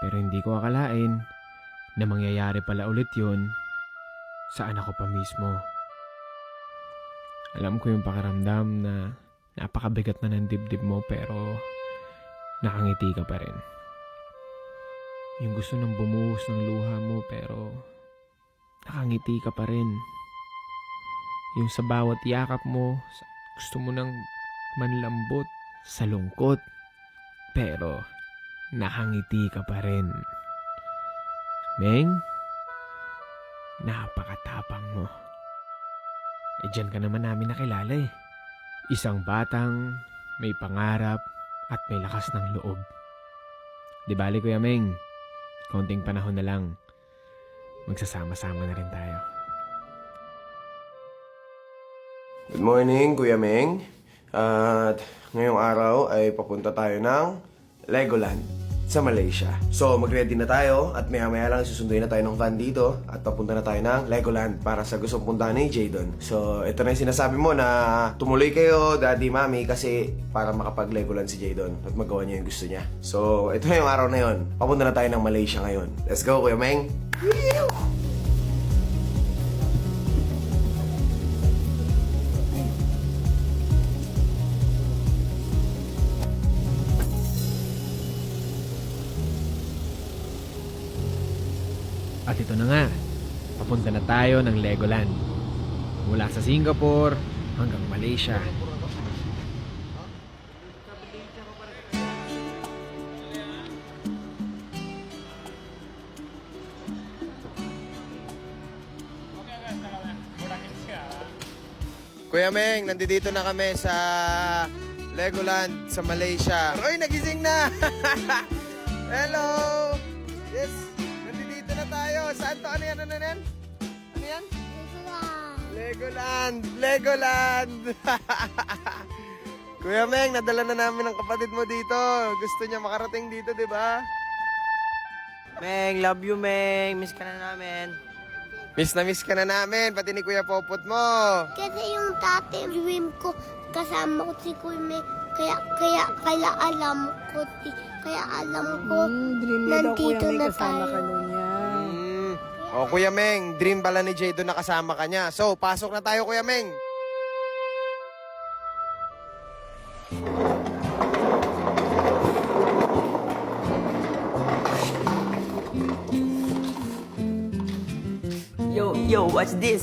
Pero hindi ko akalain na mangyayari pala ulit yun sa anak ko pa mismo. Alam ko yung pakiramdam na napakabigat na ng dibdib mo pero nakangiti ka pa rin. Yung gusto nang bumuhos ng luha mo pero nakangiti ka pa rin. Yung sa bawat yakap mo, gusto mo nang manlambot sa lungkot pero nakangiti ka pa rin. Meng, napakatapang mo. Diyan ka naman namin nakilala eh. Isang batang may pangarap at may lakas ng loob. Di bali Kuya Meng, konting panahon na lang, magsasama-sama na rin tayo. Good morning, Kuya Meng. At ngayong araw ay papunta tayo ng Legoland sa Malaysia. So, mag-ready na tayo at maya-maya lang susunduin na tayo ng van dito at papunta na tayo ng Legoland para sa gustong puntahan ni Jadon. So, ito na yung sinasabi mo na tumuloy kayo, Daddy, Mami, kasi para makapag-Legoland si Jadon at magawa niya yung gusto niya. So, ito na yung araw na yun. Papunta na tayo ng Malaysia ngayon. Let's go, Kuya Meng! At ito na nga, papunta na tayo ng Legoland. Mula sa Singapore hanggang Malaysia. Kuya Meng, nandito na kami sa Legoland sa Malaysia. Uy, nagising na! Hello! Yes, nandito na tayo. Saan to? Ano yan? Ano yan? Ano yan? Legoland! Legoland! Kuya Meng, nadala na namin ang kapatid mo dito. Gusto niya makarating dito, di ba? Meng, love you, Meng. Miss ka na namin. Miss na miss ka na namin, pati ni Kuya Popot mo. Kasi yung dati dream ko, kasama ko si Kuya May. Kaya alam ko, nandito na tayo. O Kuya Meng, dream pala ni Jadon na kasama ka niya. So, pasok na tayo Kuya Meng. Yo, what's this?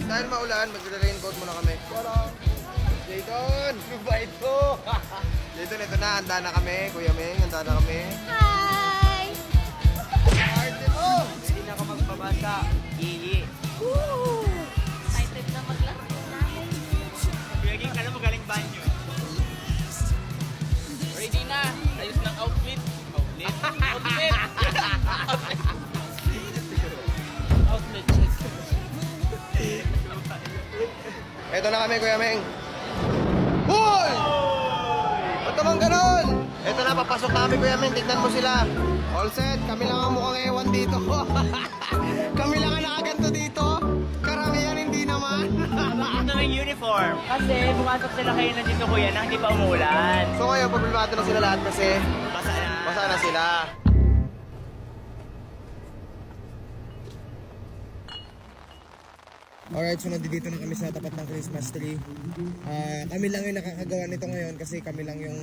Dahil maulan, magre-raincoat muna kami. Jadon! Lubait ko! Jadon, ito na. Handa na kami. Kuya Meng, handa na kami. Hi! Arte mo! Hindi na ako magbabasa. Gigi. Excited na maglaro. Gaging ka na magaling banyo. Ready na. Ayos ng outfit. Outfit. Outfit check. Ito na kami, Kuya Meng. Hoy! Ba't naman ganon? Ito na, papasok na kami, Kuya Meng. Tignan mo sila. All set. Kami lang ang mukhang ewan dito. Kami lang ang nakaganto dito. Karamihan hindi naman. Ito ng uniform. Kasi pumasok sila kayo na dito, kuya, na hindi pa umulan. So ngayon, problemado na sila lahat kasi Basa na. basa na sila. Alright, so nandito na kami sa tapat ng Christmas tree. Kami lang yung nakakagawa nito ngayon kasi kami lang yung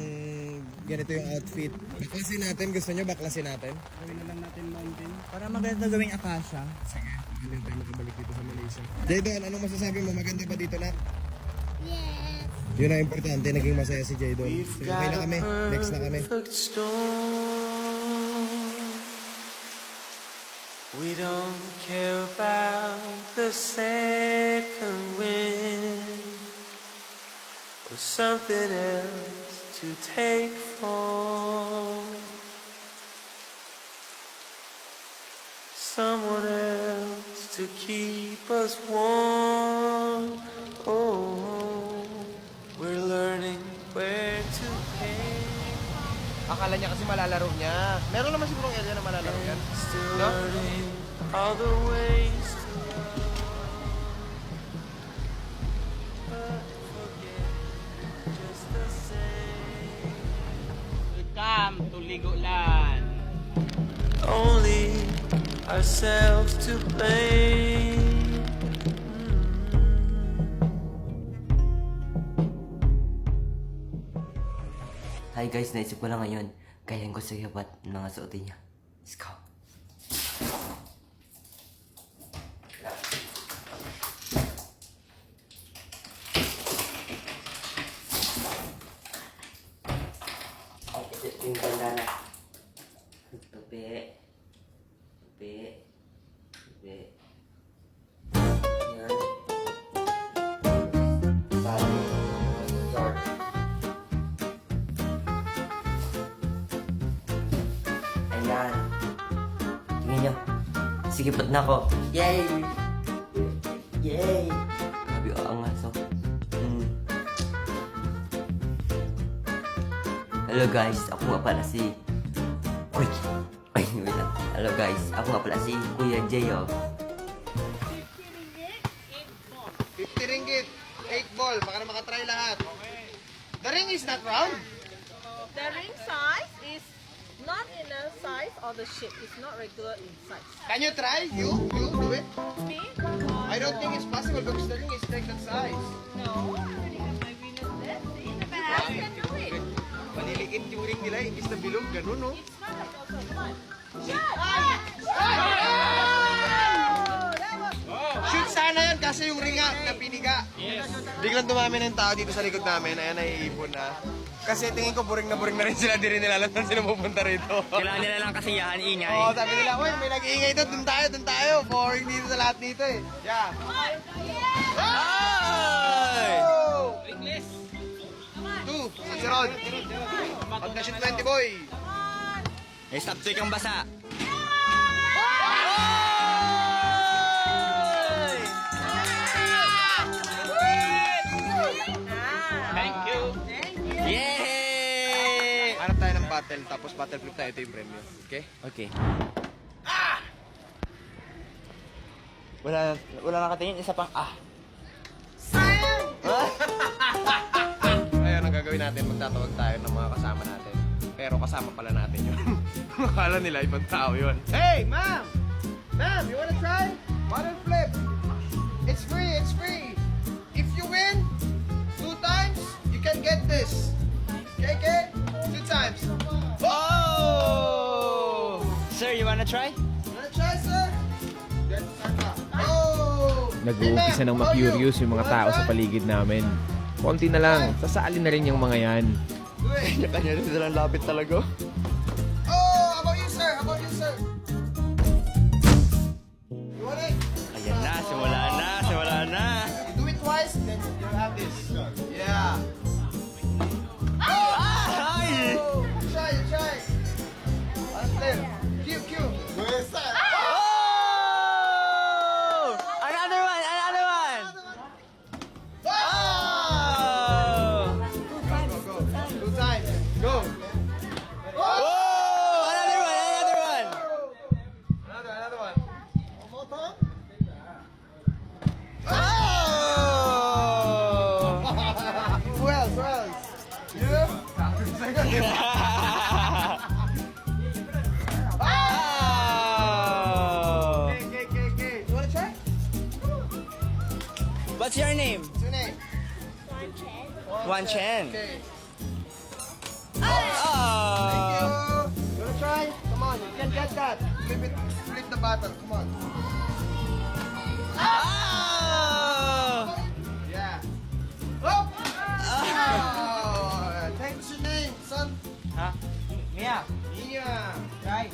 ganito yung outfit. Baklasin natin, gusto nyo baklasin natin? Gawin na lang natin mountain. Para maganda gawing akasya. Sige, galing tayo makabalik dito sa Malaysia. Jaydon, anong masasabi mo? Maganda ba dito na? Yes! Yun ang importante, naging masaya si Jaydon. So, okay na kami, next na kami. We don't care about the second wind or something else to take form. Someone else to keep us warm. Oh, we're learning where to aim. Akala niya kasi malalaro niya. Meron naman sigurong area na malalaro yan. Still No? learning all the ways Ligulan. Only ourselves to blame. Hi guys, naisip ko lang ngayon. Gayahin ko sa yabat ng mga suotin niya. Let's go. Ito yung bandana. Tupi. Tupi. Tupi. Yan. Tali. Short. Ayan. Tingnan nyo. Sikipot na ako. Yay! Yay! Grabe, ang aso. Hello guys, ako nga pala si... Uy! Ay, wait lang. Hello guys, ako nga pala si Kuya Jay, oh. 50 ringgit, 8 ball, baka na makatry lahat. The ring is not round. The ring size is not in a size or the shape. It's not regular in size. Can you try? You do it? Me? I don't think it's possible because the ring is like that size. No. I already have my Venus there. See, the I can do it. Maniliit yung ring nila, imbis na bilog, ganun, no? It's not like also fun. Shoot sana yun kasi yung ring na piniga. Biglang dumami ng tao dito sa likod namin, ayan, naiipon na. Kasi tingin ko buring na rin sila, di rin nila alam saan sila pupunta rito. Kailangan nila lang kasiyahan, ingay. Oo, sabi nila, uy, may nag-iingay doon, dun tayo. Boring dito sa lahat dito eh. Yeah. Ay! Oh! English! 2, si Rod. Pag na-shoot 20, boy. Eh, stop to ikang basa. Thank you. Yay! Hanap tayo ng battle, tapos battle flip tayo, ito yung premyo. Okay? Okay. Wala nakatingin, isa pang Ngayon, ang gagawin natin, magtatawag tayo ng mga kasama natin. Pero kasama pala natin yun. Akala nila ibang tao yun. Hey, ma'am! Ma'am, you wanna try? Battle flip. It's free, it's free. If you win 2 times, you can get this. Okay? 2 times. Oh! Sir, you wanna try? Wanna try, sir? Get Oh! Nag-uumpisa ng ma-curious yung mga tao sa paligid namin. Konti na lang, sasali na rin yung mga yan. Kanya-kanya rin silang lapit talaga. Oh! How about you, sir? How about you, sir? You want it? Ayan na, simula na. You do it twice, then you'll have this. Yeah. Ay! Oh! Try. Last flip. Q. Oh! Another one! Oh! 2 times. Go. Oh! Another one! Another one. One more time. Oh! Who else? You? Oh! Okay. You wanna try? What's your name? What's your name? Wan Chen. Okay. Oh! You wanna try? Come on, you can get that. Flip the button. Come on. Oh! Yeah. Oh! What's your name, son? Ha? Mia. Mia. Right.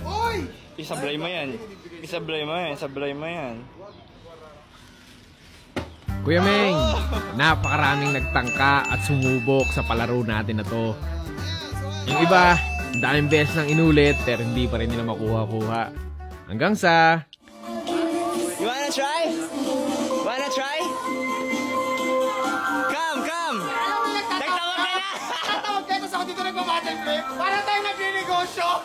Uy! Isablay mo yan. Kuya Meng, napakaraming nagtangka at sumubok sa palaro natin na to. Yung iba, ang daming beses nang inulit pero hindi pa rin nila makuha-kuha. Hanggang sa... You wanna try? Come! Nagtawag ka na! Tatawag kayo, tapos ako dito nagbabattle flip. Para tayo nagninegosyo.